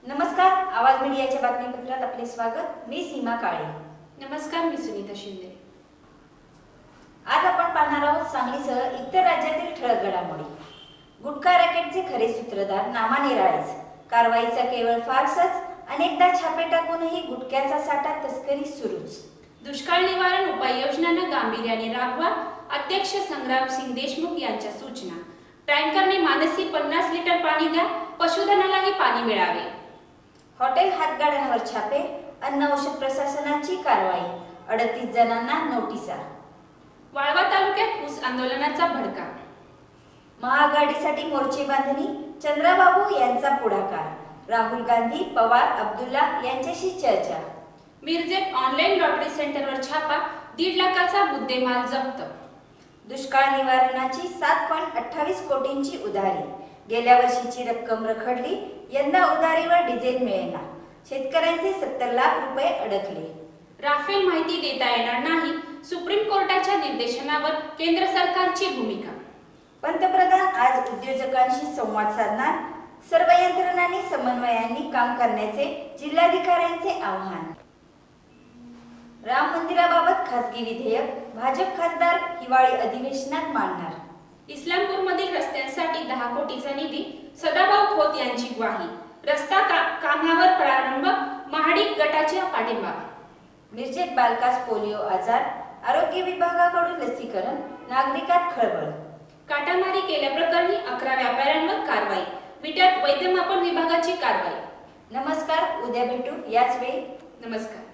नमस्कार, आवाज मीडियाच्या बातमीपत्रात आपले स्वागत। मी सीमा काळे। नमस्कार, मी सुनीता शिंदे। आज आपण पाहणार आहोत सांगलीसह इतर राज्यातील ठळक घडामोडी। गुटखा रॅकेटचे खरे सूत्रधार नामानिराळेच, कारवाईचा केवळ फारसच, अनेकदा छापे टाकूनही गुटख्याचा साठा तस्करी सुरूच। दुष्काळ निवारण उपाययोजनांना गांभीर्याने राबवा, अध्यक्ष संग्रामसिंग देशमुख यांच्या सूचना। टँकरने मानसी 50 लिटर पाणी द्या, पशुधनालाही पाणी मिळावे। हॉटेल हातगाड्यांवर छापे, अन्न औषध प्रशासनाची कारवाई, 38 जणांना नोटिसा। वाळवा तालुक्यात ऊस आंदोलनाचा भडका। महाआघाडीसाठी मोर्चे बांधणी, चंद्राबाबू यांचा पुढाकार। राहुल गांधी, पवार, अब्दुल्ला यांच्याशी चर्चा। मिरजेत ऑनलाईन लॉटरी सेंटरवर छापा, 1.5 लाखाचा मुद्देमाल जप्त। दुष्काळ निवारणाची 7.28 कोटींची उधारी, गेल्या वर्षीची रक्कम रखडली, यंदा उधारीवर डिझेल मिळेना। शेतकऱ्यांचे 70 लाख रुपये अडकले। राफेल माहिती देता येणार नाही, सुप्रीम कोर्टाच्या निर्देशनावर केंद्र सरकारची भूमिका। पंतप्रधान आज उद्योजकांशी संवाद साधणार, सर्व यंत्रणांनी समन्वयाने काम करण्याचे जिल्हाधिकाऱ्यांचे आवाहन। राम मंदिराबाबत खासगी विधेयक भाजप खासदार हिवाळी अधिवेशनात मांडणार। इस्लामपूरमधील रस्त्यांसाठी 10 कोटीचा निधी, सदाभाऊ खोत यांची ग्वाही। रस्ता कामावर प्रारंभ, महाडिक गटाच्या पाठिंबा। मिरजेत बालकास पोलिओ आजार, आरोग्य विभागाकडून लसीकरण, नागरिकात खळबळ। काटामारी केल्याप्रकरणी 11 व्यापाऱ्यांवर कारवाई, विट्यात वैद्यमापन विभागाची कारवाई। नमस्कार, उद्या भेटू याच वेळी। नमस्कार।